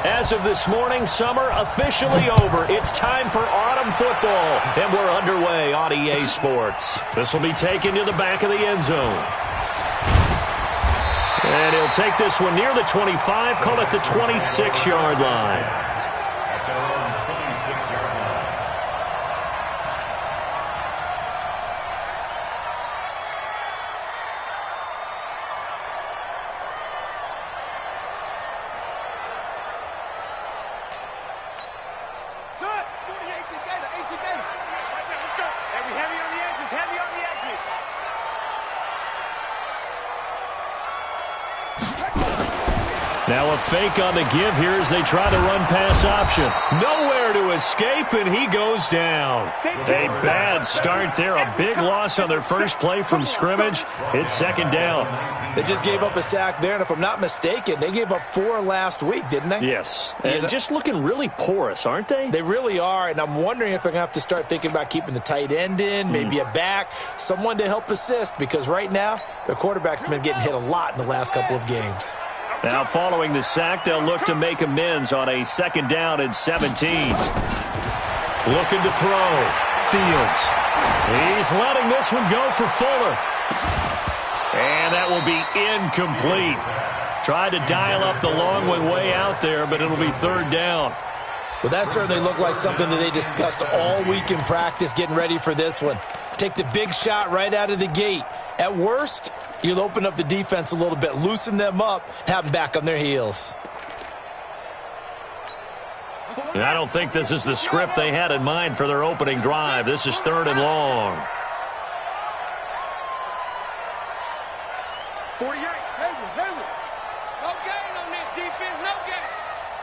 As of this morning, summer officially over. It's time for autumn football, and we're underway on EA Sports. This will be taken to the back of the end zone. And he'll take this one near the 25, call it the 26-yard line. Now a fake on the give here as they try the run-pass option. Nowhere to escape, and he goes down. A bad start there. A big loss on their first play from scrimmage. It's second down. They just gave up a sack there, and if I'm not mistaken, they gave up 4 last week, didn't they? Yes. And just looking really porous, aren't they? They really are, and I'm wondering if they're going to have to start thinking about keeping the tight end in, maybe a back, someone to help assist, because right now their quarterback's been getting hit a lot in the last couple of games. Now, following the sack, they'll look to make amends on a second down and 17. Looking to throw. Fields. He's letting this one go for Fuller. And that will be incomplete. Tried to dial up the long way out there, but it'll be third down. Well, that certainly looked like something that they discussed all week in practice getting ready for this one. Take the big shot right out of the gate. At worst, you'll open up the defense a little bit, loosen them up, have them back on their heels. And I don't think this is the script they had in mind for their opening drive. This is third and long. 48, Hayward. No gain on this defense, no gain.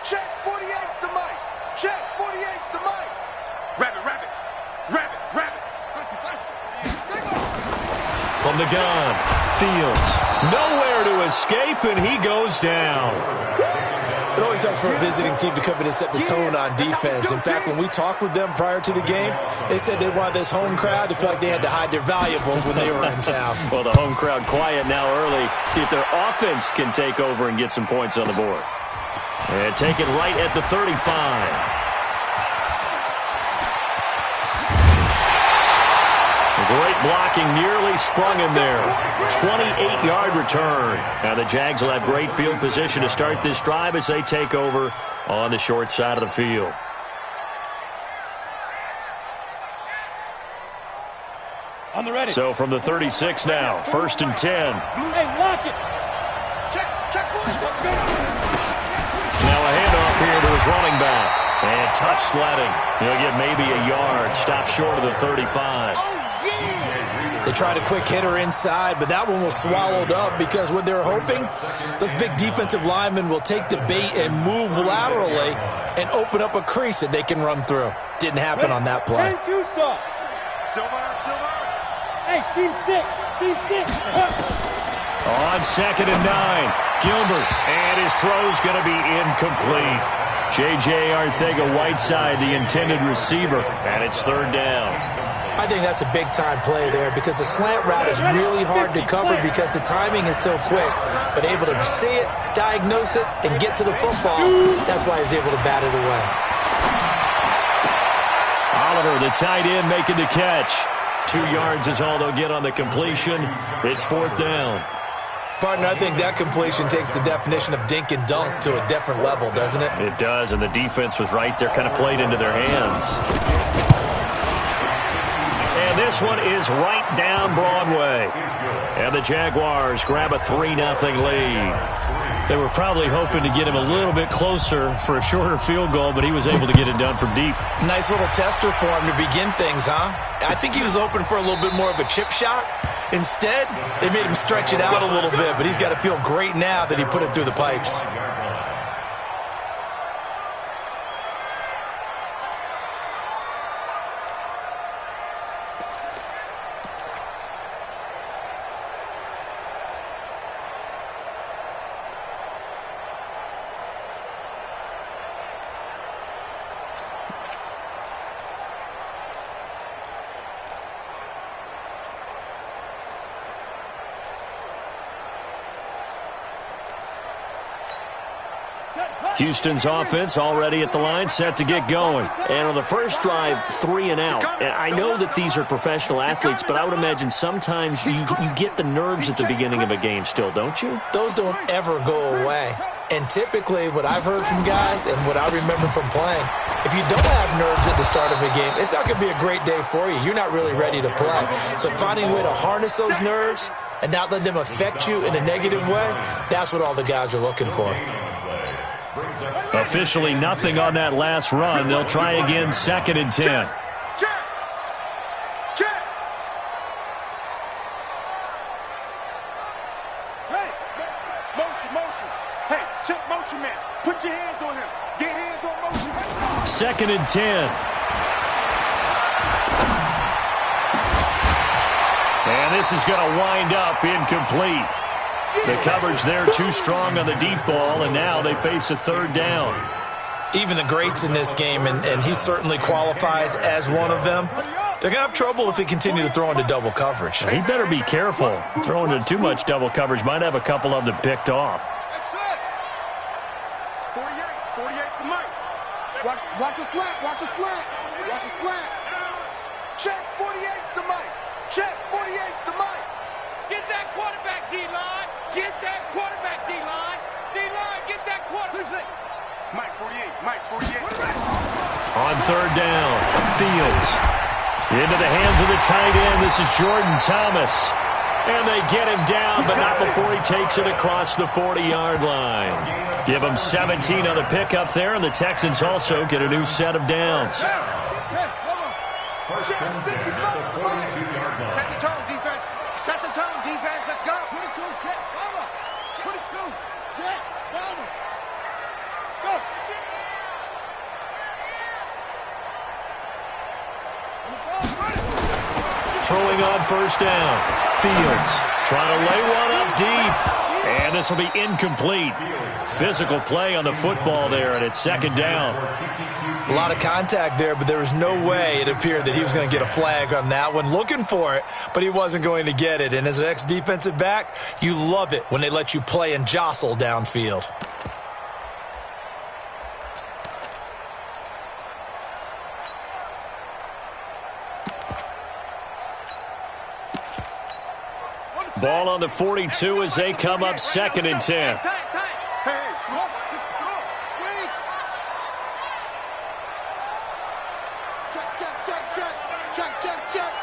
Check, 48's the mic. Check, 48's the mic. Rabbit. From the gun, Fields. Nowhere to escape, and he goes down. It always helps for a visiting team to come in and set the tone on defense. In fact, when we talked with them prior to the game, they said they wanted this home crowd to feel like they had to hide their valuables when they were in town. Well, the home crowd quiet now early. See if their offense can take over and get some points on the board. And take it right at the 35. Great blocking, nearly sprung him there. 28-yard return. Now the Jags will have great field position to start this drive as they take over on the short side of the field. On the ready. So from the 36 now, first and 10. Hey, lock it. Check. Now a handoff here to his running back. And tough sledding. He'll get maybe a yard. Stop short of the 35. They tried a quick hitter inside, but that one was swallowed up because what they're hoping, those big defensive linemen will take the bait and move laterally and open up a crease that they can run through. Didn't happen on that play. Silver. Hey, team 6. On second and 9, Gilbert, and his throw's going to be incomplete. J.J. Arcega-Whiteside, the intended receiver, and it's third down. I think that's a big-time play there because the slant route is really hard to cover because the timing is so quick. But able to see it, diagnose it, and get to the football, that's why he's able to bat it away. Oliver, the tight end, making the catch. 2 yards is all they'll get on the completion. It's fourth down. Partner, I think that completion takes the definition of dink and dunk to a different level, doesn't it? It does, and the defense was right there, kind of played into their hands. And this one is right down Broadway. And the Jaguars grab a 3-0 lead. They were probably hoping to get him a little bit closer for a shorter field goal, but he was able to get it done from deep. Nice little tester for him to begin things, huh? I think he was open for a little bit more of a chip shot. Instead, they made him stretch it out a little bit, but he's got to feel great now that he put it through the pipes. Houston's offense already at the line, set to get going. And on the first drive, 3 and out. And I know that these are professional athletes, but I would imagine sometimes you get the nerves at the beginning of a game still, don't you? Those don't ever go away. And typically what I've heard from guys and what I remember from playing, if you don't have nerves at the start of a game, it's not going to be a great day for you. You're not really ready to play. So finding a way to harness those nerves and not let them affect you in a negative way, that's what all the guys are looking for. Officially nothing on that last run. They'll try again, 2nd and 10. Check. Hey, motion. Hey, check motion, man. Put your hands on him. Get hands on motion. 2nd and 10. And this is going to wind up incomplete. The coverage there too strong on the deep ball, and now they face a 3rd down. Even the greats in this game, and he certainly qualifies as one of them, they're going to have trouble if they continue to throw into double coverage. He better be careful. Throwing into too much double coverage might have a couple of them picked off. That's it. 48 for Mike. Watch a slant. Check 48's the Mike. Check 48's the Mike. Get that quarterback, D-line. Get that quarterback, D-line. D-line, get that quarterback. Mike 48. On 3rd down, Fields. Into the hands of the tight end. This is Jordan Thomas. And they get him down, but not before he takes it across the 40-yard line. Give him 17 on the pickup there, and the Texans also get a new set of downs. Set the tone, defense. Set the tone, defense. Let's go. 22, check, Bama. 22, check, Bama. Go. Throwing on 1st down. Fields trying to lay one up deep. And this will be incomplete. Physical play on the football there, and it's 2nd down. A lot of contact there, but there was no way it appeared that he was going to get a flag on that one. Looking for it, but he wasn't going to get it. And as an ex-defensive back, you love it when they let you play and jostle downfield. Ball on the 42 as they come up 2nd and 10. Check.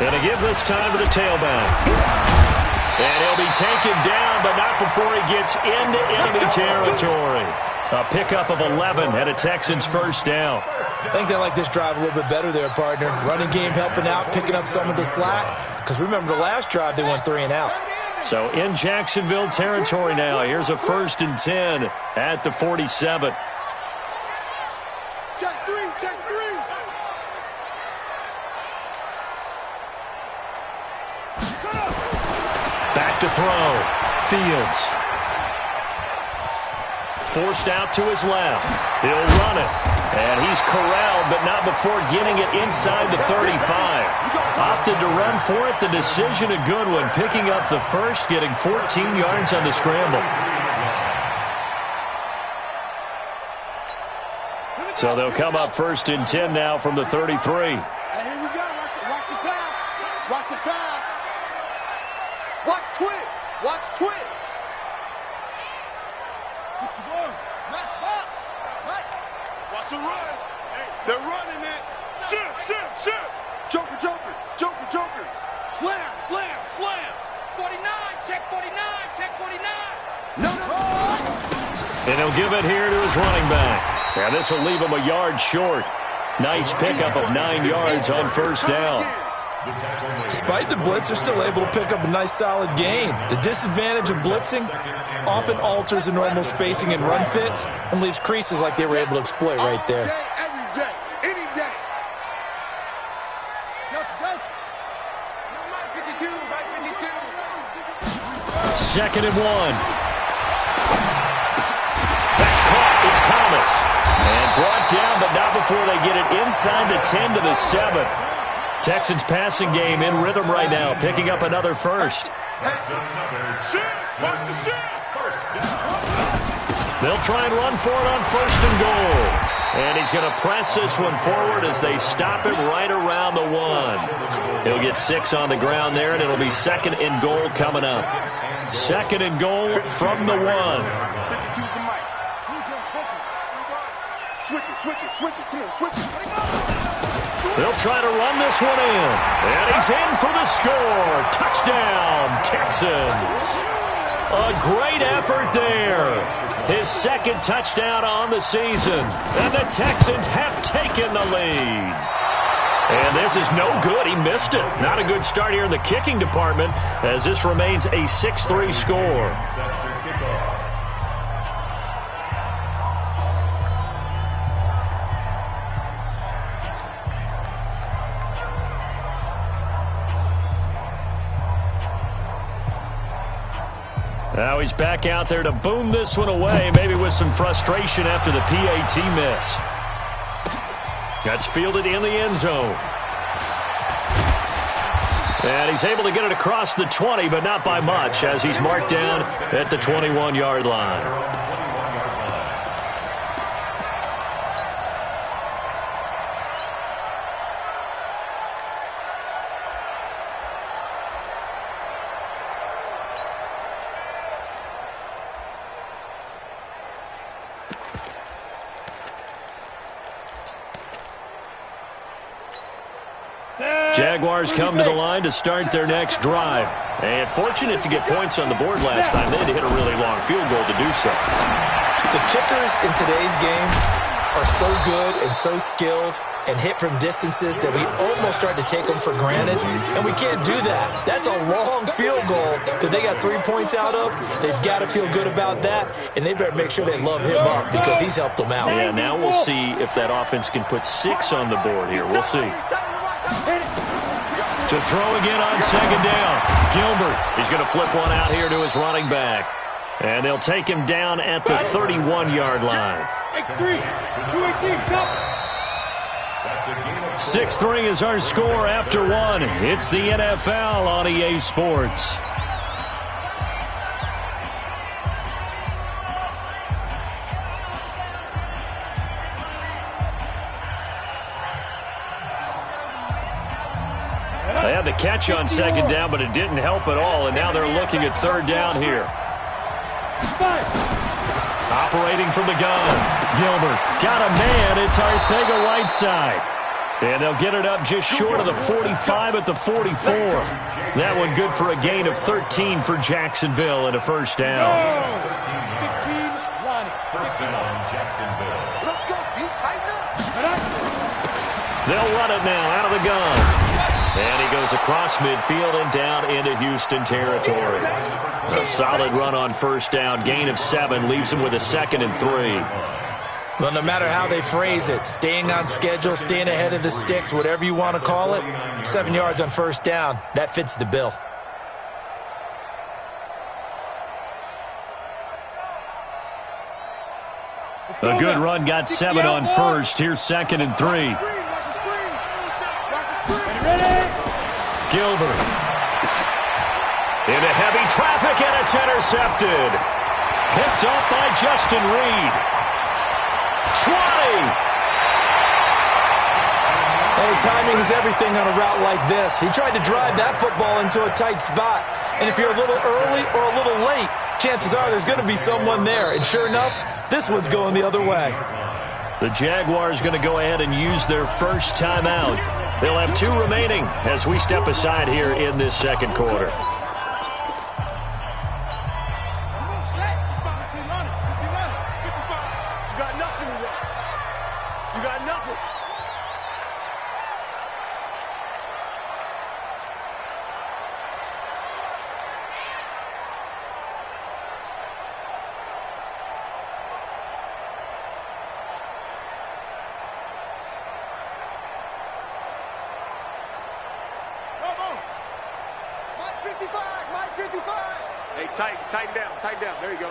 And a give this time to the tailback. And he'll be taken down, but not before he gets into enemy territory. A pickup of 11 and a Texans 1st down. I think they like this drive a little bit better there, partner. Running game helping out, picking up some of the slack. Because remember, the last drive they went 3 and out. So in Jacksonville territory now. Here's a 1st and 10 at the 47. Check 3. Back to throw. Fields. Forced out to his left. He'll run it. And he's corralled, but not before getting it inside the 35. Opted to run for it. The decision a good one. Picking up the first, getting 14 yards on the scramble. So they'll come up 1st and 10 now from the 33. Hey, here we go. Watch the pass. Watch twitch. 61. Match box. Right. Watch the run. They're running it. Shoot. Joker. Slam. 49, check 49. No. And he'll give it here to his running back. And this will leave him a yard short. Nice pickup of 9 yards on 1st down. Despite the blitz, they're still able to pick up a nice solid gain. The disadvantage of blitzing often alters the normal spacing and run fits and leaves creases like they were able to exploit right there. Every day, any day. Go. 52. 2nd and 1. That's caught. It's Thomas. And brought down, but not before they get it inside the 10 to the 7. Texans passing game in rhythm right now, picking up another first. They'll try and run for it on 1st and goal. And he's going to press this one forward as they stop him right around the 1. He'll get 6 on the ground there, and it'll be 2nd and goal coming up. 2nd and goal from the 1. Switch it. Come on, switch it. They'll try to run this one in. And he's in for the score. Touchdown, Texans. A great effort there. His 2nd touchdown on the season. And the Texans have taken the lead. And this is no good. He missed it. Not a good start here in the kicking department as this remains a 6-3 score. Now he's back out there to boom this one away, maybe with some frustration after the PAT miss. That's fielded in the end zone. And he's able to get it across the 20, but not by much, as he's marked down at the 21-yard line. Jaguars come to the line to start their next drive. And fortunate to get points on the board last time. They had to hit a really long field goal to do so. The kickers in today's game are so good and so skilled and hit from distances that we almost start to take them for granted. And we can't do that. That's a long field goal that they got 3 points out of. They've got to feel good about that. And they better make sure they love him up because he's helped them out. Yeah, now we'll see if that offense can put 6 on the board here. We'll see. To throw again on 2nd down. Gilbert, he's going to flip one out here to his running back. And they'll take him down at the 31-yard line. 6-3 is our score after 1. It's the NFL on EA Sports. They had the catch on 2nd down, but it didn't help at all, and now they're looking at 3rd down here. Operating from the gun. Gilbert got a man. It's Arcega-Whiteside. And they'll get it up just short of the 45 at the 44. That one good for a gain of 13 for Jacksonville and a 1st down. First down, Jacksonville. Let's go, Pete. Tighten up. They'll run it now out of the gun. And he goes across midfield and down into Houston territory. A solid run on 1st down. Gain of 7 leaves him with a 2nd and 3. Well, no matter how they phrase it, staying on schedule, staying ahead of the sticks, whatever you want to call it, 7 yards on 1st down, that fits the bill. A good run got 7 on 1st. Here's 2nd and 3. Gilbert. Into heavy traffic, and it's intercepted. Picked up by Justin Reed. 20. Oh, timing is everything on a route like this. He tried to drive that football into a tight spot. And if you're a little early or a little late, chances are there's going to be someone there. And sure enough, this one's going the other way. The Jaguars going to go ahead and use their first timeout. They'll have 2 remaining as we step aside here in this 2nd quarter. Hey, tighten down. There you go.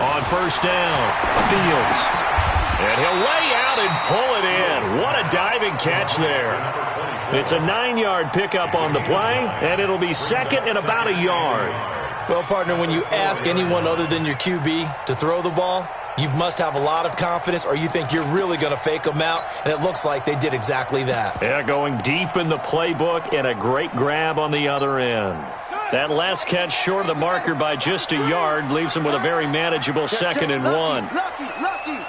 On 1st down, Fields. And he'll lay out out and pull it in. What a diving catch there. It's a 9-yard pickup on the play, and it'll be second and about a yard. Well, partner, when you ask anyone other than your QB to throw the ball, you must have a lot of confidence, or you think you're really going to fake them out, and it looks like they did exactly that. Yeah, going deep in the playbook and a great grab on the other end. That last catch short of the marker by just a yard leaves him with a very manageable second and 1. Lucky.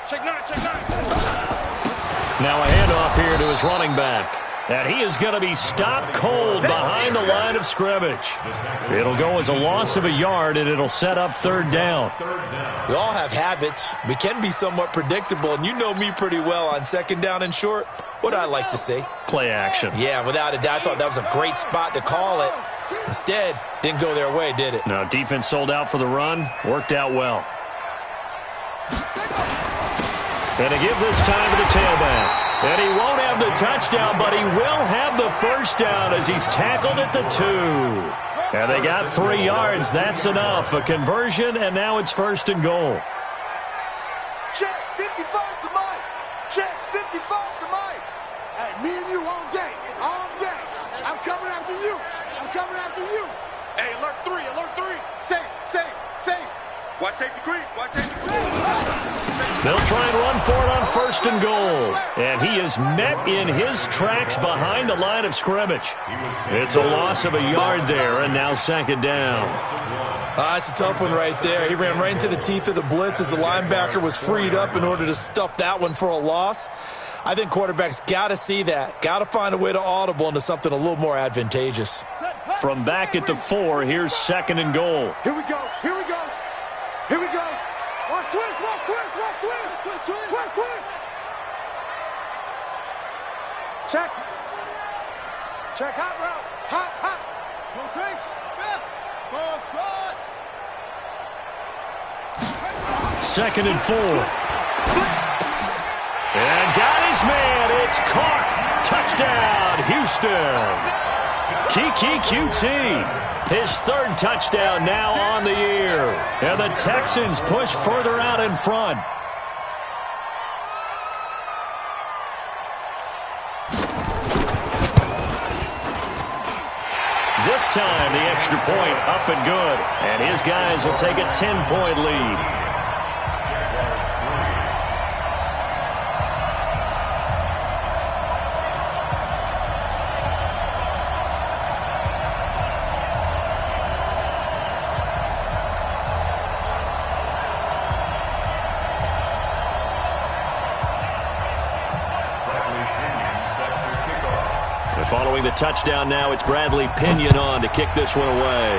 Check nine. Now a handoff here to his running back. And he is going to be stopped cold behind the line of scrimmage. It'll go as a loss of a yard, and it'll set up third down. We all have habits. We can be somewhat predictable, and you know me pretty well on second down and short. What I like to say? Play action. Yeah, without a doubt. I thought that was a great spot to call it. Instead, didn't go their way, did it? Now, defense sold out for the run. Worked out well. And a give this time to the tailback. And he won't have the touchdown, but he will have the first down as he's tackled at the 2. And they got 3 yards. That's enough. A conversion, and now it's first and goal. Check 55 to Mike. Check 55 to Mike. Hey, me and you all day. All day. I'm coming after you. Hey, alert 3. Safe. Watch safety green. They'll try and run for it on first and goal. And he is met in his tracks behind the line of scrimmage. It's a loss of a yard there, and now second down. It's a tough one right there. He ran right into the teeth of the blitz as the linebacker was freed up in order to stuff that one for a loss. I think quarterbacks got to see that. Got to find a way to audible into something a little more advantageous. From back at the 4, here's second and goal. Here we go. Watch twist. Check hot route. Hot. No take. Step. Control. Second and 4. And got his man. It's caught. Touchdown, Houston. Kiki QT. His third touchdown now on the year. And the Texans push further out in front. This time, the extra point up and good. And his guys will take a 10-point lead. Following the touchdown now, it's Bradley Pinion on to kick this one away.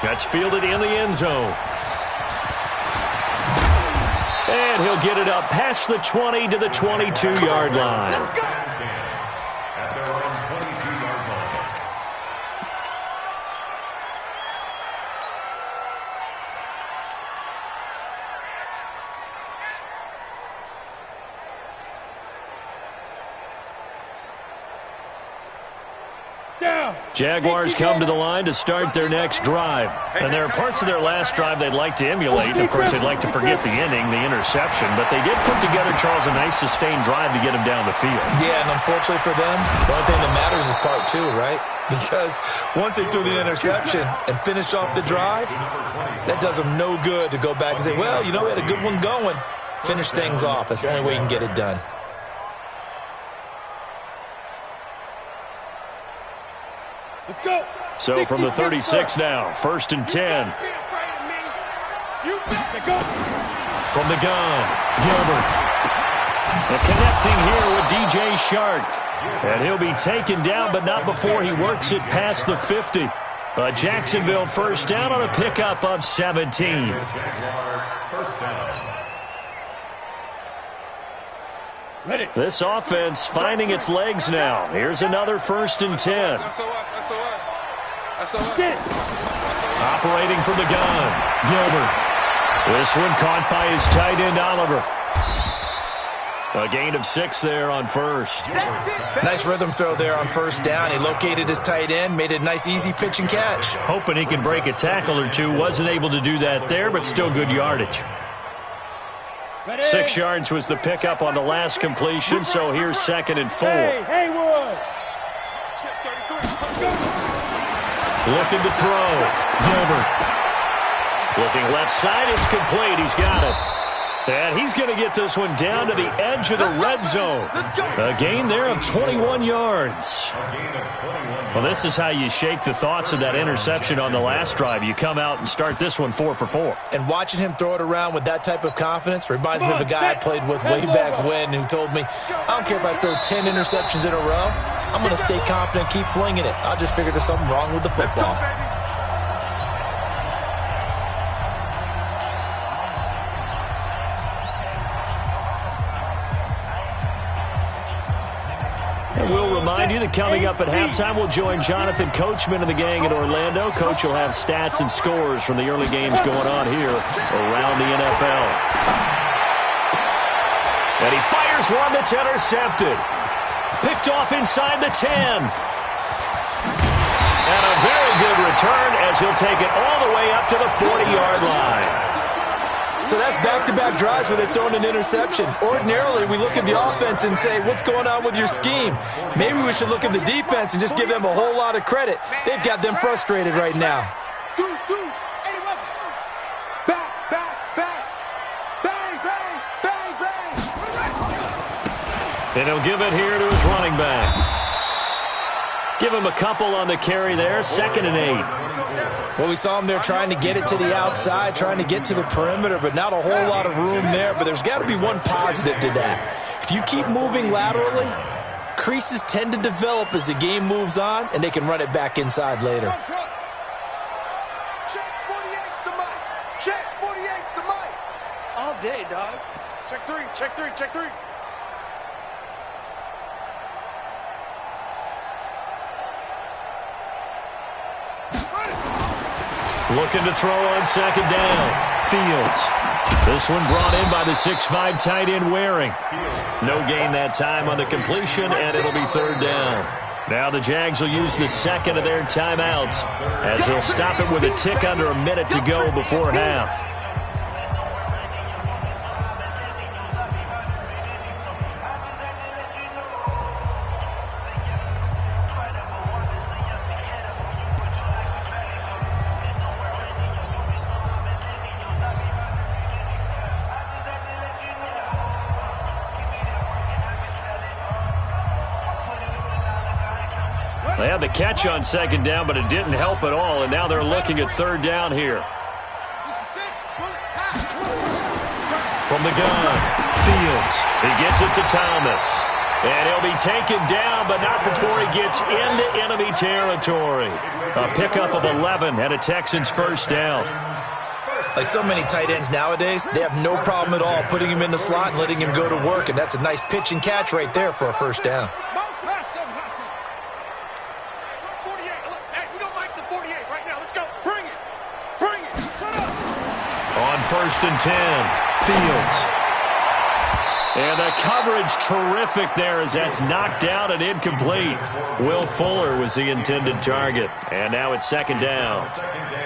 That's fielded in the end zone. And he'll get it up past the 20 to the 22-yard line. Jaguars come to the line to start their next drive. And there are parts of their last drive they'd like to emulate. Of course, they'd like to forget the ending, the interception. But they did put together, Charles, a nice sustained drive to get him down the field. Yeah, and unfortunately for them, the only thing that matters is part 2, right? Because once they threw the interception and finished off the drive, that does them no good to go back and say, well, you know, we had a good one going. Finish things off. That's the only way you can get it done. Let's go. So from the 36 now, first and 10. From the gun, Gilbert. And connecting here with DJ Shark. And he'll be taken down, but not before he works it past the 50. A Jacksonville first down on a pickup of 17. This offense finding its legs now. Here's another first and 10. Operating from the gun, Gilbert. This one caught by his tight end, Oliver. A gain of 6 there on first. Nice rhythm throw there on first down. He located his tight end, made a nice easy pitch and catch. Hoping he could break a tackle or two. Wasn't able to do that there, but still good yardage. 6 yards was the pickup on the last completion, so here's 2nd and 4. Haywood. Looking to throw. Gilbert. Looking left side. It's complete. He's got it. And he's going to get this one down to the edge of the red zone. A gain there of 21 yards. Well, this is how you shake the thoughts of that interception on the last drive. You come out and start this one 4 for 4. And watching him throw it around with that type of confidence reminds me of a guy I played with way back when who told me, I don't care if I throw 10 interceptions in a row. I'm going to stay confident, keep flinging it. I just figured there's something wrong with the football. And we'll remind you that coming up at halftime, we'll join Jonathan Coachman and the gang in Orlando. Coach will have stats and scores from the early games going on here around the NFL. And he fires one that's intercepted. Picked off inside the 10. And a very good return as he'll take it all the way up to the 40-yard line. So that's back-to-back drives where they've thrown an interception. Ordinarily, we look at the offense and say, what's going on with your scheme? Maybe we should look at the defense and just give them a whole lot of credit. They've got them frustrated right now. And he'll give it here to his running back. Give him a couple on the carry there, 2nd and 8. Well, we saw him there trying to get it to the outside, trying to get to the perimeter, but not a whole lot of room there. But there's got to be one positive to that. If you keep moving laterally, creases tend to develop as the game moves on, and they can run it back inside later. Check 48's the mic. Check 48's the mic. All day, dog. Check 3, check 3, check 3. Looking to throw on 2nd down. Fields. This one brought in by the 6'5" tight end Waring. No gain that time on the completion, and it'll be 3rd down. Now the Jags will use the 2nd of their timeouts as they'll stop it with a tick under a minute to go before half. They had the catch on 2nd down, but it didn't help at all, and now they're looking at 3rd down here. From the gun, Fields. He gets it to Thomas. And he'll be taken down, but not before he gets into enemy territory. A pickup of 11 and a Texans 1st down. Like so many tight ends nowadays, they have no problem at all putting him in the slot and letting him go to work, and that's a nice pitch and catch right there for a 1st down. On 1st and 10, Fields. And the coverage terrific there as that's knocked down and incomplete. Will Fuller was the intended target. And now it's 2nd down.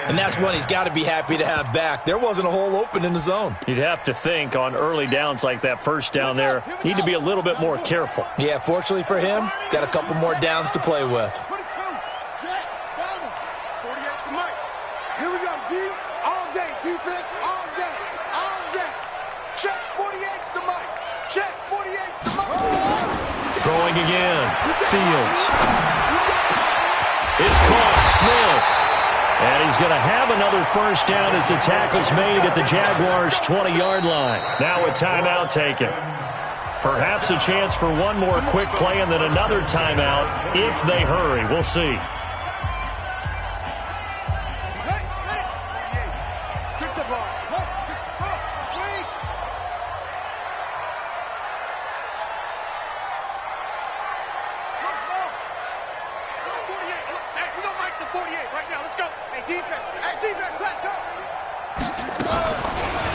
And that's one he's got to be happy to have back. There wasn't a hole open in the zone. You'd have to think on early downs like that 1st down there, need to be a little bit more careful. Yeah, fortunately for him, got a couple more downs to play with. Here we go, D. All day, defense, all day, all day. Check 48's the mic. Check 48's the mic. Throwing again, Fields. It's caught, Smith. And he's going to have another 1st down as the tackle's made at the Jaguars' 20-yard line. Now a timeout taken. Perhaps a chance for one more quick play and then another timeout if they hurry. We'll see.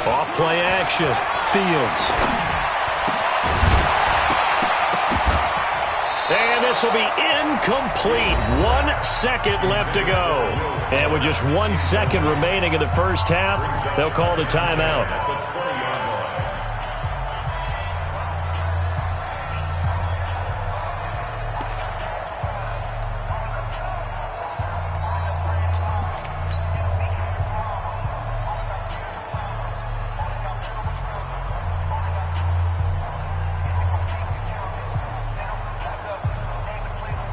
Off play action. Fields. And this will be incomplete. 1 second left to go. And with just 1 second remaining in the 1st half, they'll call the timeout.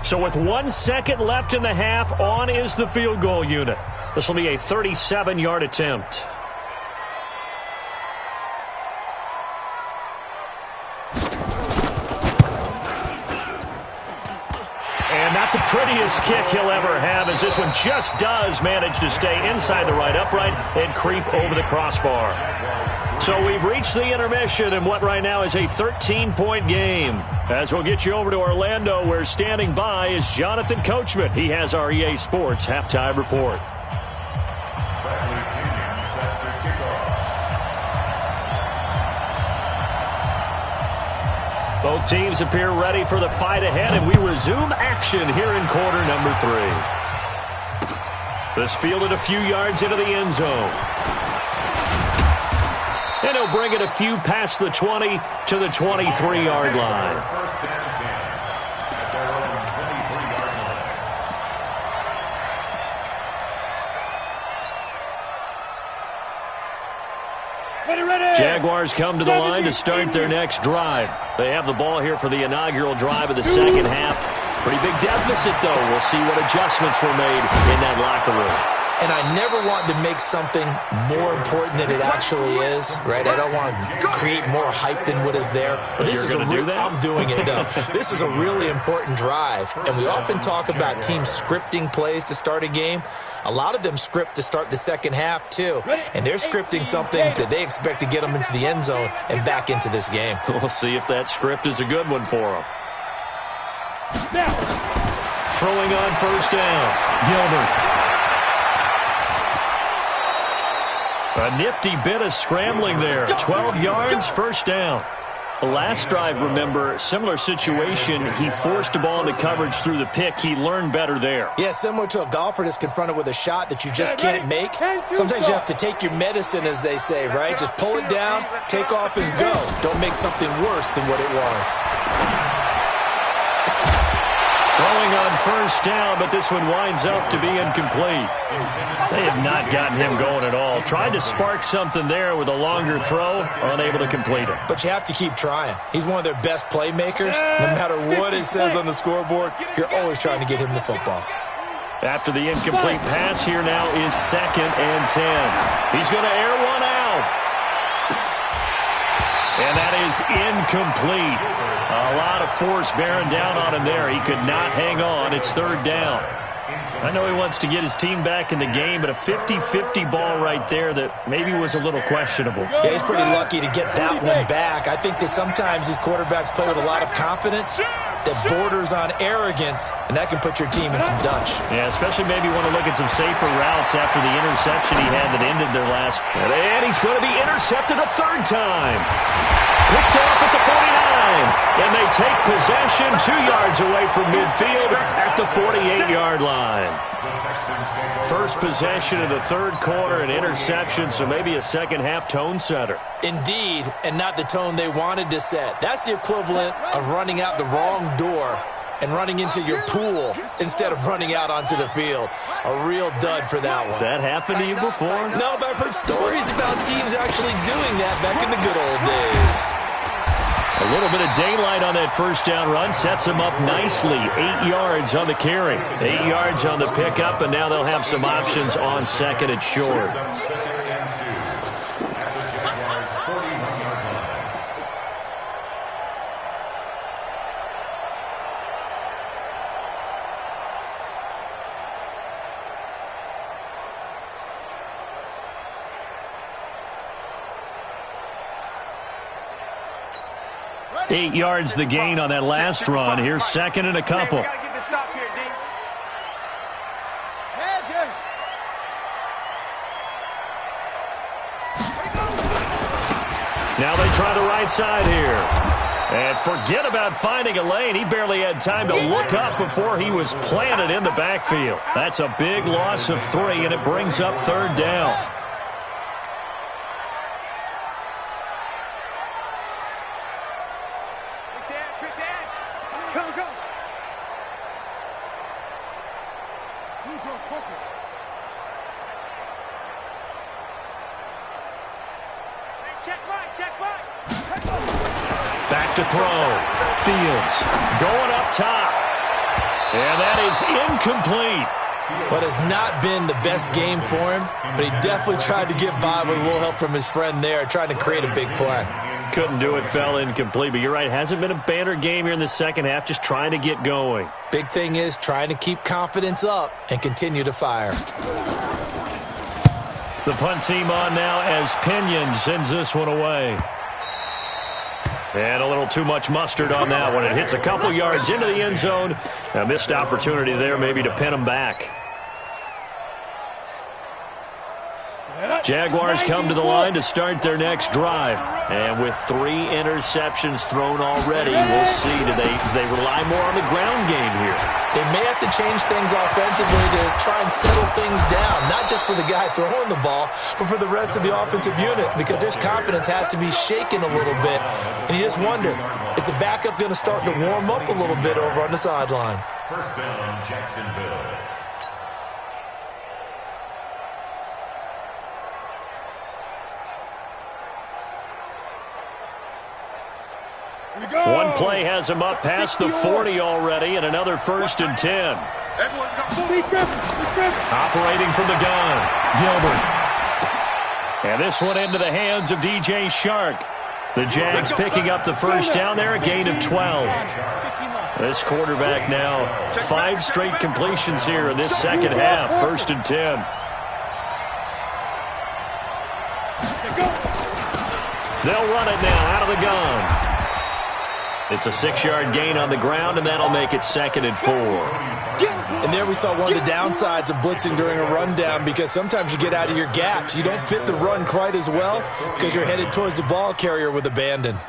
So with 1 second left in the half, on is the field goal unit. This will be a 37-yard attempt. And not the prettiest kick he'll ever have, as this one just does manage to stay inside the right upright and creep over the crossbar. So we've reached the intermission in what right now is a 13-point game. As we'll get you over to Orlando, where standing by is Jonathan Coachman. He has our EA Sports halftime report. Both teams appear ready for the fight ahead, and we resume action here in quarter number 3. This fielded a few yards into the end zone. And he'll bring it a few past the 20 to the 23-yard line. Jaguars come to the line to start their next drive. They have the ball here for the inaugural drive of the second half. Pretty big deficit, though. We'll see what adjustments were made in that locker room. And I never want to make something more important than it actually is, right? I don't want to create more hype than what is there. But this is I'm doing it, though. This is a really important drive. And we often talk about teams scripting plays to start a game. A lot of them script to start the second half, too. And they're scripting something that they expect to get them into the end zone and back into this game. We'll see if that script is a good one for them. Throwing on first down, Gilbert. A nifty bit of scrambling there. 12 yards, first down. The last drive, remember, similar situation. He forced the ball into coverage through the pick. He learned better there. Yeah, similar to a golfer that's confronted with a shot that you just can't make. Sometimes you have to take your medicine, as they say, right? Just pull it down, take off, and go. Don't make something worse than what it was. Throwing on first down, but this one winds up to be incomplete. They have not gotten him going at all. Tried to spark something there with a longer throw, unable to complete it. But you have to keep trying. He's one of their best playmakers. No matter what it says on the scoreboard, you're always trying to get him the football. After the incomplete pass, here now is 2nd and 10. He's going to air one out. And that is incomplete. A lot of force bearing down on him there. He could not hang on. It's 3rd down. I know he wants to get his team back in the game, but a 50-50 ball right there that maybe was a little questionable. Yeah, he's pretty lucky to get that one back. I think that sometimes these quarterbacks play with a lot of confidence that borders on arrogance, and that can put your team in some Dutch. Yeah, especially maybe want to look at some safer routes after the interception he had that ended their last. And he's going to be intercepted a 3rd time. Picked off at the 49, and they take possession 2 yards away from midfield at the 48-yard line. First possession of the 3rd quarter, an interception, so maybe a second-half tone setter. Indeed, and not the tone they wanted to set. That's the equivalent of running out the wrong door and running into your pool instead of running out onto the field. A real dud for that one. Has that happened to you before? No, but I've heard stories about teams actually doing that back in the good old days. A little bit of daylight on that first down run sets him up nicely. 8 yards on the carry, 8 yards on the pickup, and now they'll have some options on 2nd and short. Eight yards the gain on that last run. Here's 2nd and a couple. Now they try the right side here. And forget about finding a lane. He barely had time to look up before he was planted in the backfield. That's a big loss of 3, and it brings up 3rd down. Back to throw. Fields going up top. And that is incomplete. What has not been the best game for him, but he definitely tried to get by with a little help from his friend there, trying to create a big play. Couldn't do it, fell incomplete, but you're right, hasn't been a banner game here in the second half, just trying to get going. Big thing is trying to keep confidence up and continue to fire. The punt team on now as Pinion sends this one away. And a little too much mustard on that one. It hits a couple yards into the end zone. A missed opportunity there maybe to pin them back. Jaguars come to the line to start their next drive. And with 3 interceptions thrown already, we'll see. Do they rely more on the ground game here? They may have to change things offensively to try and settle things down, not just for the guy throwing the ball, but for the rest of the offensive unit, because their confidence has to be shaken a little bit. And you just wonder, is the backup going to start to warm up a little bit over on the sideline? First down, Jacksonville. One play has him up past the 40 already, and another 1st and 10. Operating from the gun, Gilbert. And this one into the hands of DJ Shark. The Jags picking up the first down there, a gain of 12. This quarterback now 5 straight completions here in this second half, 1st and 10. They'll run it now out of the gun. It's a 6-yard gain on the ground, and that'll make it 2nd and 4. And there we saw one of the downsides of blitzing during a rundown, because sometimes you get out of your gaps. You don't fit the run quite as well because you're headed towards the ball carrier with abandon.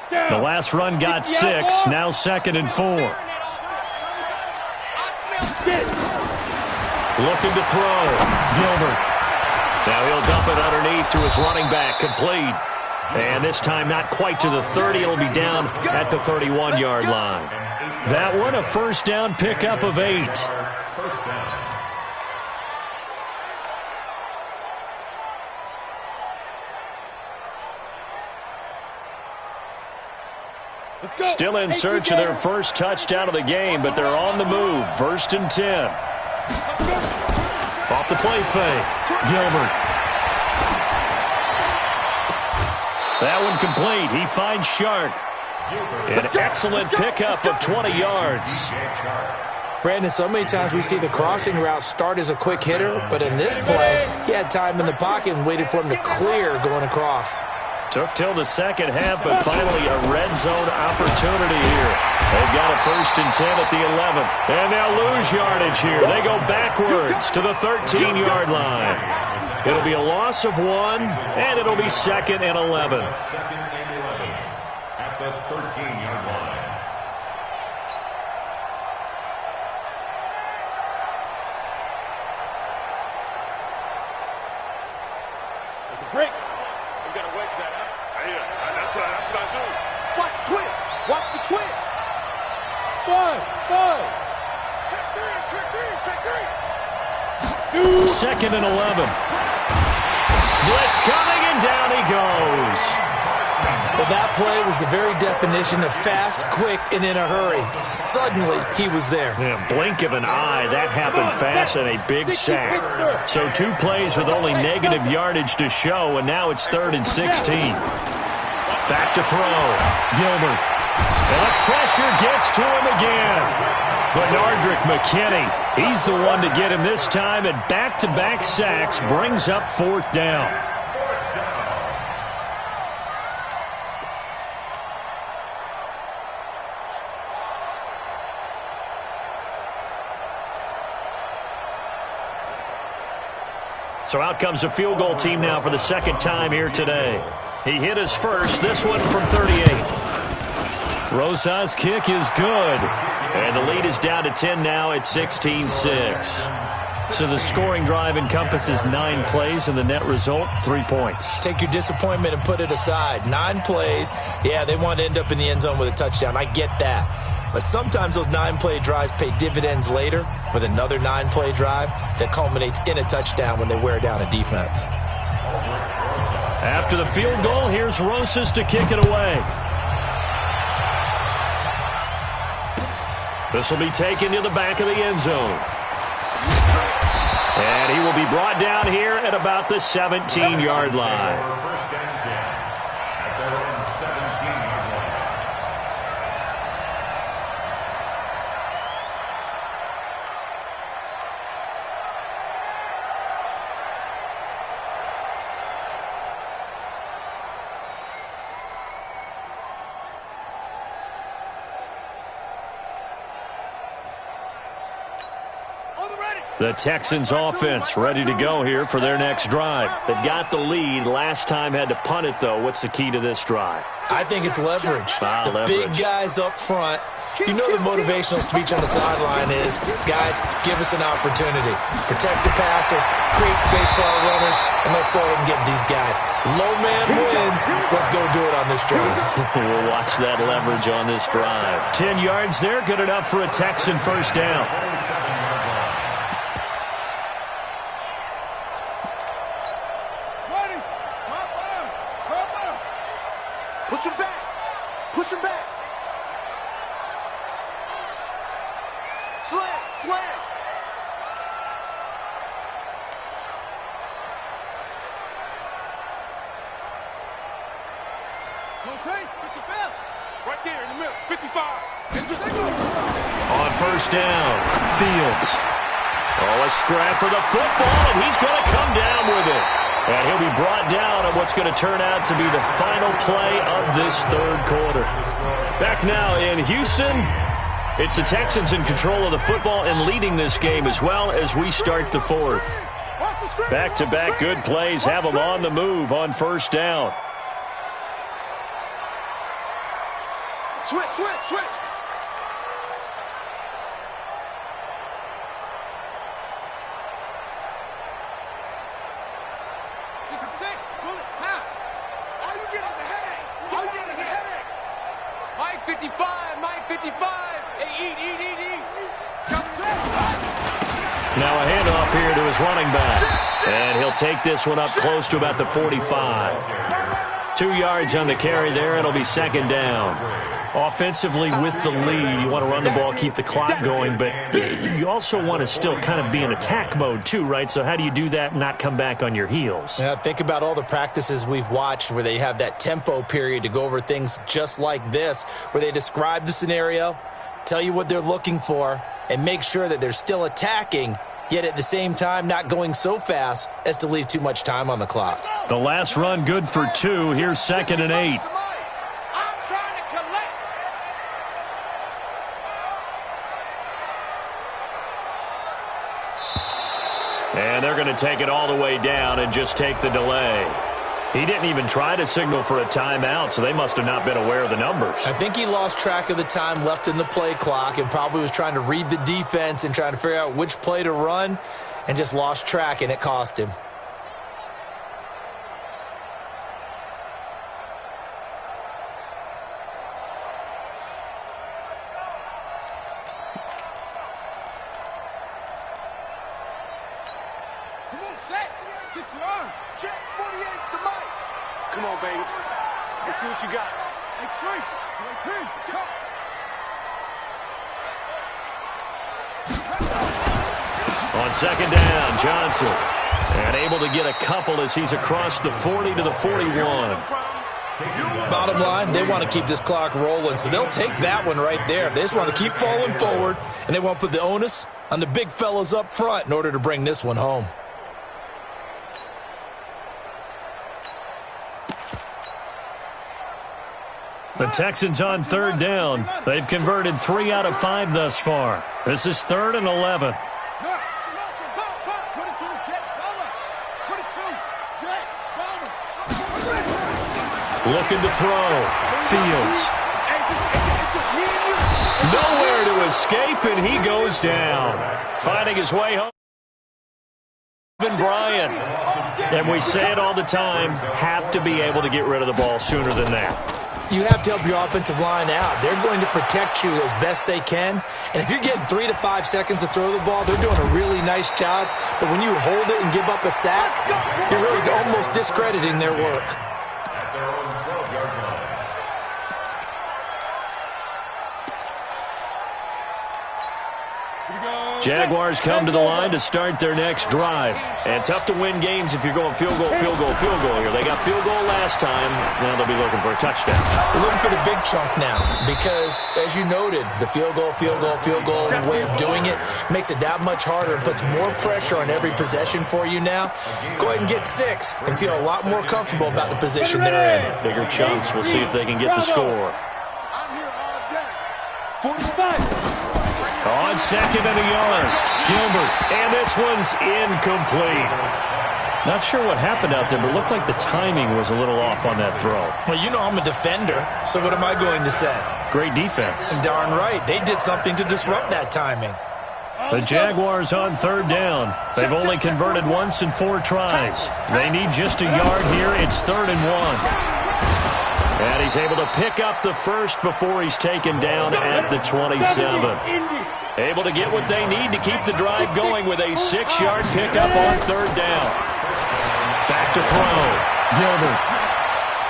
The last run got 6, now 2nd and 4. Looking to throw. Gilbert. Now he'll dump it underneath to his running back. Complete. And this time not quite to the 30. It'll be down at the 31-yard line. That one a first down pickup of 8. Still in search of their first touchdown of the game, but they're on the move. 1st and 10. Off the play fake. Gilbert. That one complete. He finds Shark. An excellent pickup of 20 yards. Brandon, so many times we see the crossing route start as a quick hitter, but in this play, he had time in the pocket and waited for him to clear going across. Took till the second half, but finally a red zone opportunity here. They've got a 1st and 10 at the 11. And they'll lose yardage here. They go backwards to the 13-yard line. It'll be a loss of 1, and it'll be 2nd and 11. 2nd and 11 at the 13-yard line. Break. You got to wedge that out. Yeah, that's what I do. Watch the twist. Watch the twist. 5. Check 3. 2nd and 11. Blitz coming, and down he goes. Well, that play was the very definition of fast, quick, and in a hurry. Suddenly, he was there. Yeah, blink of an eye, that happened fast, and a big sack. So 2 plays with only negative yardage to show, and now it's 3rd and 16. Back to throw. Gilbert. And the pressure gets to him again. Bernardrick McKinney, he's the one to get him this time, and back-to-back sacks brings up 4th down. So out comes a field goal team now for the 2nd time here today. He hit his first, this one from 38. Rosas' kick is good. And the lead is down to 10 now at 16-6. So the scoring drive encompasses 9 plays, and the net result, 3 points. Take your disappointment and put it aside. 9 plays. Yeah, they want to end up in the end zone with a touchdown. I get that. But sometimes those 9-play drives pay dividends later with another 9-play drive that culminates in a touchdown when they wear down a defense. After the field goal, here's Rosas to kick it away. This will be taken to the back of the end zone. And he will be brought down here at about the 17-yard line. First and 10 at their own 17-yard line. The Texans offense ready to go here for their next drive. They've got the lead. Last time had to punt it, though. What's the key to this drive? I think it's leverage. The big guys up front. You know the motivational speech on the sideline is, guys, give us an opportunity. Protect the passer, create space for our runners, and let's go ahead and get these guys. Low man wins. Let's go do it on this drive. We'll watch that leverage on this drive. 10 yards there, good enough for a Texan first down. Push him back. Push him back. Slam. Slam. Rotate. Get the bell. Right there in the middle. 55. On first down, Fields. Oh, a scrap for the football, and he's going to come down with it. And he'll be brought down on what's going to turn out to be the final play of this third quarter. Back now in Houston, it's the Texans in control of the football and leading this game as well as we start the fourth. Back-to-back good plays have them on the move on first down. Switch, switch, switch. Mike 55, Mike 55. Hey, eat. Now a handoff here to his running back. And he'll take this one up close to about the 45. 2 yards on the carry there. It'll be second down. Offensively with the lead, you want to run the ball, keep the clock going, but you also want to still kind of be in attack mode too, right? So how do you do that and not come back on your heels? Yeah, think about all the practices we've watched where they have that tempo period to go over things just like this, where they describe the scenario, tell you what they're looking for, and make sure that they're still attacking, yet at the same time not going so fast as to leave too much time on the clock. The last run good for 2. Here's 2nd and 8. And they're going to take it all the way down and just take the delay. He didn't even try to signal for a timeout, so they must have not been aware of the numbers. I think he lost track of the time left in the play clock and probably was trying to read the defense and trying to figure out which play to run and just lost track, and it cost him. Come on, baby. Let's see what you got. On second down, Johnson. And able to get a couple as he's across the 40 to the 41. Bottom line, they want to keep this clock rolling, so they'll take that one right there. They just want to keep falling forward, and they want to put the onus on the big fellas up front in order to bring this one home. The Texans on third down. They've converted 3 out of 5 thus far. This is 3rd and 11. Looking to throw. Fields. Nowhere to escape, and he goes down. Finding his way home. Bryant. And we say it all the time, have to be able to get rid of the ball sooner than that. You have to help your offensive line out. They're going to protect you as best they can. And if you're getting 3 to 5 seconds to throw the ball, they're doing a really nice job. But when you hold it and give up a sack, you're really almost discrediting their work. At their own 12-yard line. Jaguars come to the line to start their next drive. And tough to win games if you're going field goal here. They got field goal last time. Now they'll be looking for a touchdown. They're looking for the big chunk now because, as you noted, the field goal way of doing it makes it that much harder and puts more pressure on every possession for you now. Go ahead and get 6 and feel a lot more comfortable about the position they're in. Bigger chunks. We'll see if they can get the score. I'm here all day. 45. On second and a yard, Gilbert, and this one's incomplete. Not sure what happened out there, but it looked like the timing was a little off on that throw. Well, you know I'm a defender, so what am I going to say? Great defense. Darn right. They did something to disrupt that timing. The Jaguars on third down. They've only converted once in 4 tries. They need just a yard here. It's 3rd and 1. And he's able to pick up the first before he's taken down at the 27. Able to get what they need to keep the drive going with a 6-yard pickup on 3rd down. Back to throw. Gilbert.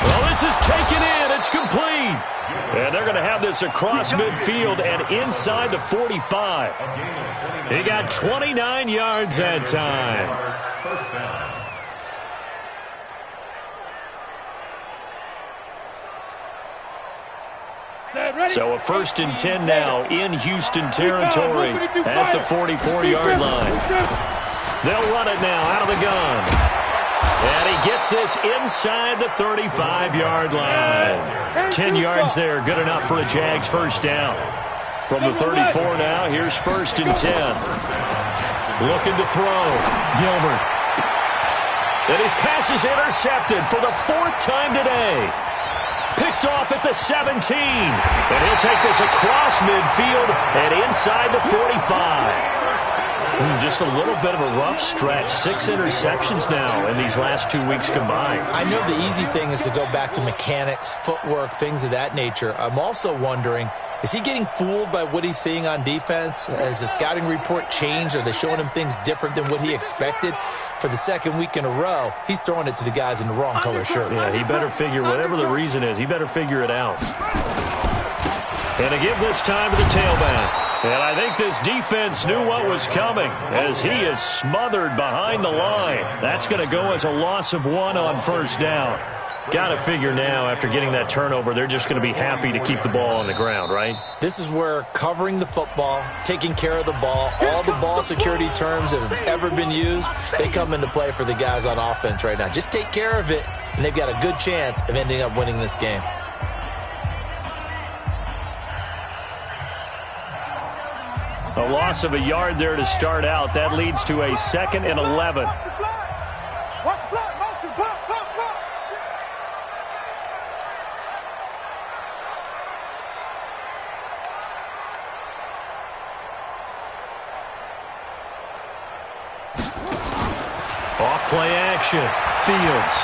Well, this is taken in. It's complete. And they're going to have this across midfield and inside the 45. He got 29 yards that time. First down. So a 1st and 10 now in Houston territory at the 44-yard line. They'll run it now out of the gun. And he gets this inside the 35-yard line. 10 yards there, good enough for a Jags first down. From the 34 now, here's 1st and 10. Looking to throw. Gilbert. And his pass is intercepted for the 4th time today. Picked off at the 17. And he'll take this across midfield and inside the 45. Just a little bit of a rough stretch. 6 interceptions now in these last 2 weeks combined. I know the easy thing is to go back to mechanics, footwork, things of that nature. I'm also wondering, is he getting fooled by what he's seeing on defense? Has the scouting report changed? Are they showing him things different than what he expected? For the 2nd week in a row, he's throwing it to the guys in the wrong color shirts. Yeah, he better figure, whatever the reason is, he better figure it out. And to give this time to the tailback. And I think this defense knew what was coming as he is smothered behind the line. That's going to go as a loss of 1 on 1st down. Got to figure now, after getting that turnover, they're just going to be happy to keep the ball on the ground, right? This is where covering the football, taking care of the ball, all the ball security terms that have ever been used, they come into play for the guys on offense right now. Just take care of it, and they've got a good chance of ending up winning this game. A loss of a yard there to start out. That leads to a 2nd and 11. Watch the block, motion, block. Off play action. Fields.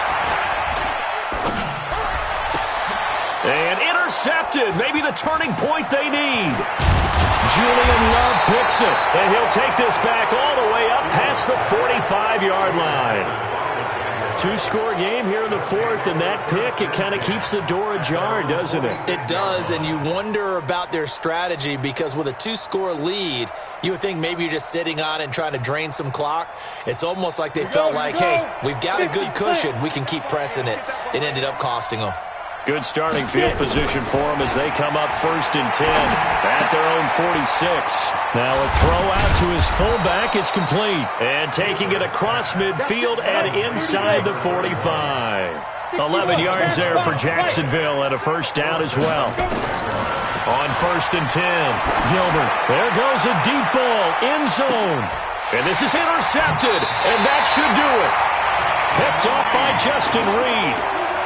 And intercepted. Maybe the turning point they need. Julian Love picks it. And he'll take this back all the way up past the 45-yard line. 2-score game here in the 4th, and that pick, it kind of keeps the door ajar, doesn't it? It does, and you wonder about their strategy because with a 2-score lead, you would think maybe you're just sitting on and trying to drain some clock. It's almost like they felt like, hey, we've got a good cushion. We can keep pressing it. It ended up costing them. Good starting field position for them as they come up 1st and 10 at their own 46. Now a throw out to his fullback is complete. And taking it across midfield and inside the 45. 11 yards there for Jacksonville and a first down as well. On 1st and 10, Gilbert. There goes a deep ball, end zone. And this is intercepted, and that should do it. Picked off by Justin Reed.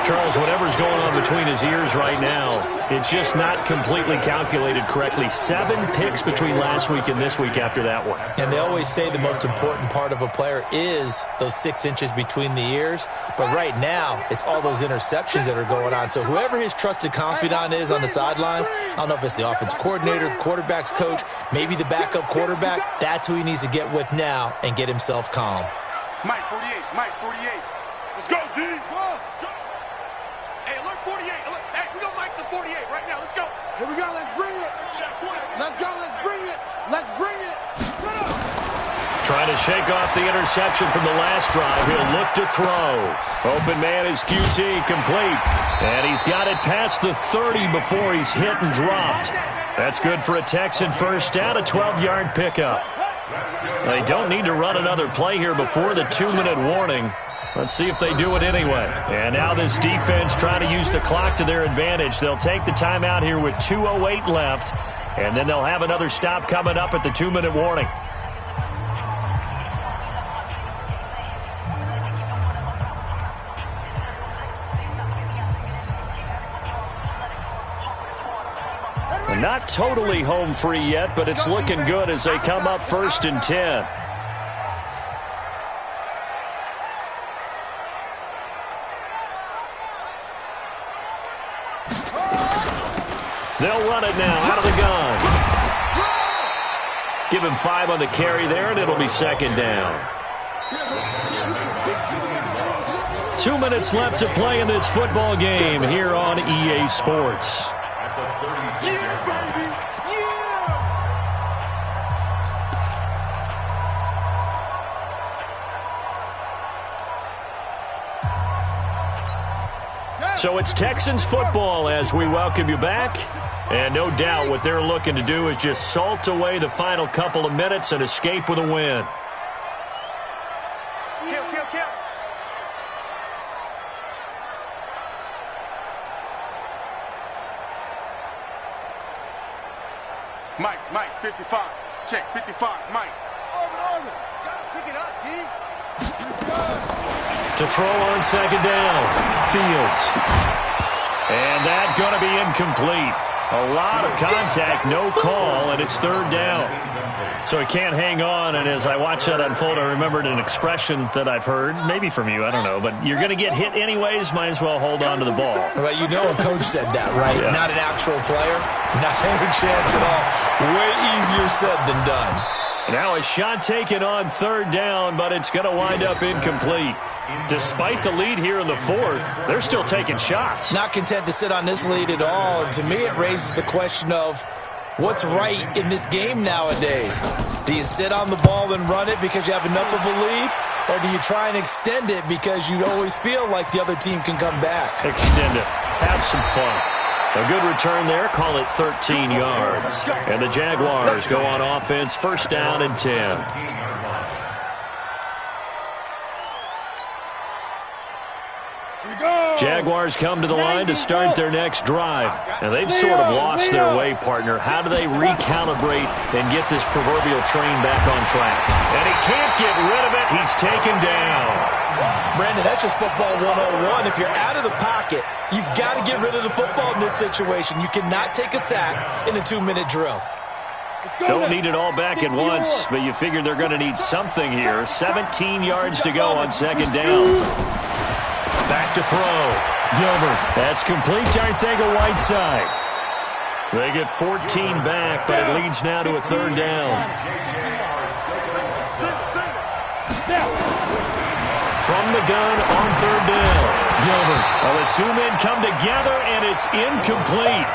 Charles, whatever's going on between his ears right now, it's just not completely calculated correctly. 7 picks between last week and this week after that one. And they always say the most important part of a player is those 6 inches between the ears. But right now, it's all those interceptions that are going on. So whoever his trusted confidant is on the sidelines, I don't know if it's the offense coordinator, the quarterback's coach, maybe the backup quarterback, that's who he needs to get with now and get himself calm. Mike 48, Mike 48. Let's go, D. Let's go. Hey, alert 48. Alert. Hey, we gonna Mike the 48 right now. Let's go. Here we go. Let's bring it. Let's go. Let's bring it. Let's bring it. Trying to shake off the interception from the last drive. He'll look to throw. Open man is QT, complete. And he's got it past the 30 before he's hit and dropped. That's good for a Texan first down, a 12-yard pickup. They don't need to run another play here before the 2-minute warning. Let's see if they do it anyway. And now this defense trying to use the clock to their advantage. They'll take the timeout here with 2:08 left, and then they'll have another stop coming up at the 2-minute warning. Not totally home free yet, but it's looking good as they come up 1st and 10. They'll run it now out of the gun. Give him 5 on the carry there, and it'll be 2nd down. 2 minutes left to play in this football game here on EA Sports. So it's Texans football as we welcome you back. And no doubt what they're looking to do is just salt away the final couple of minutes and escape with a win. Kill, kill, kill. Mike, 55. Check, 55, Mike. Over. Pick it up, D. To throw on 2nd down, Fields. And that's going to be incomplete. A lot of contact, no call, and it's 3rd down. So he can't hang on, and as I watch that unfold, I remembered an expression that I've heard, maybe from you, I don't know, but you're going to get hit anyways, might as well hold on to the ball. Well, you know a coach said that, right? Yeah. Not an actual player. Not a chance at all. Way easier said than done. Now a shot taken on 3rd down, but it's going to wind up incomplete. Despite the lead here in the 4th, they're still taking shots. Not content to sit on this lead at all. And to me, it raises the question of what's right in this game nowadays. Do you sit on the ball and run it because you have enough of a lead? Or do you try and extend it because you always feel like the other team can come back? Extend it. Have some fun. A good return there. Call it 13 yards. And the Jaguars go on offense. 1st down and 10. Jaguars come to the line to start their next drive. And they've sort of lost their way, partner. How do they recalibrate and get this proverbial train back on track? And he can't get rid of it. He's taken down. Brandon, that's just football 101. If you're out of the pocket, you've got to get rid of the football in this situation. You cannot take a sack in a 2-minute drill. Don't need it all back at once, but you figure they're going to need something here. 17 yards to go on 2nd down. Back to throw. Gilbert. That's complete to Arcega-Whiteside. They get 14 back, but it leads now to a 3rd down. From the gun on 3rd down. Gilbert. Well, the 2 men come together, and it's incomplete.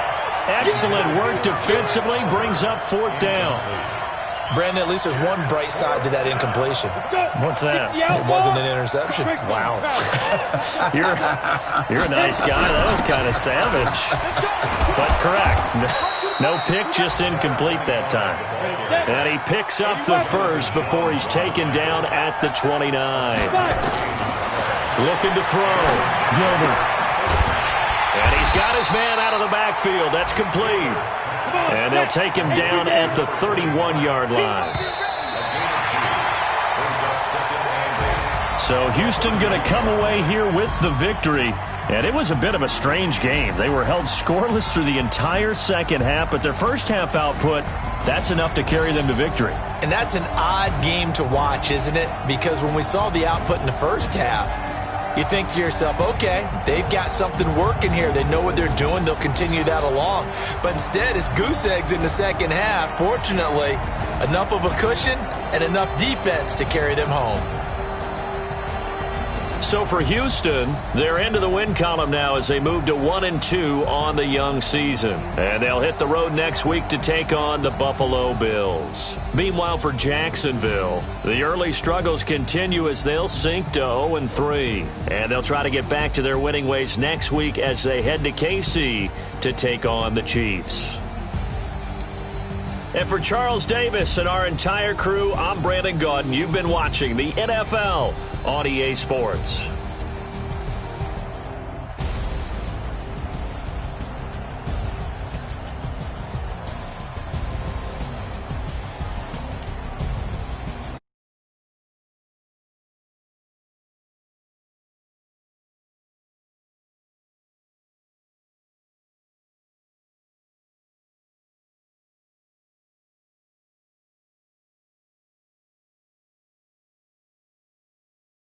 Excellent work defensively. Brings up 4th down. Brandon, at least there's one bright side to that incompletion. What's that? It wasn't an interception. Wow. You're a nice guy. That was kind of savage. But correct. No pick, just incomplete that time. And he picks up the 1st before he's taken down at the 29. Looking to throw. Gilbert. And he's got his man out of the backfield. That's complete. And they'll take him down at the 31-yard line. So Houston going to come away here with the victory. And it was a bit of a strange game. They were held scoreless through the entire second half, but their first half output, that's enough to carry them to victory. And that's an odd game to watch, isn't it? Because when we saw the output in the first half, you think to yourself, okay, they've got something working here. They know what they're doing. They'll continue that along. But instead, it's goose eggs in the second half. Fortunately, enough of a cushion and enough defense to carry them home. So for Houston, they're into the win column now as they move to 1-2 on the young season. And they'll hit the road next week to take on the Buffalo Bills. Meanwhile, for Jacksonville, the early struggles continue as they'll sink to 0-3. And they'll try to get back to their winning ways next week as they head to KC to take on the Chiefs. And for Charles Davis and our entire crew, I'm Brandon Gaudin. You've been watching the NFL on EA Sports.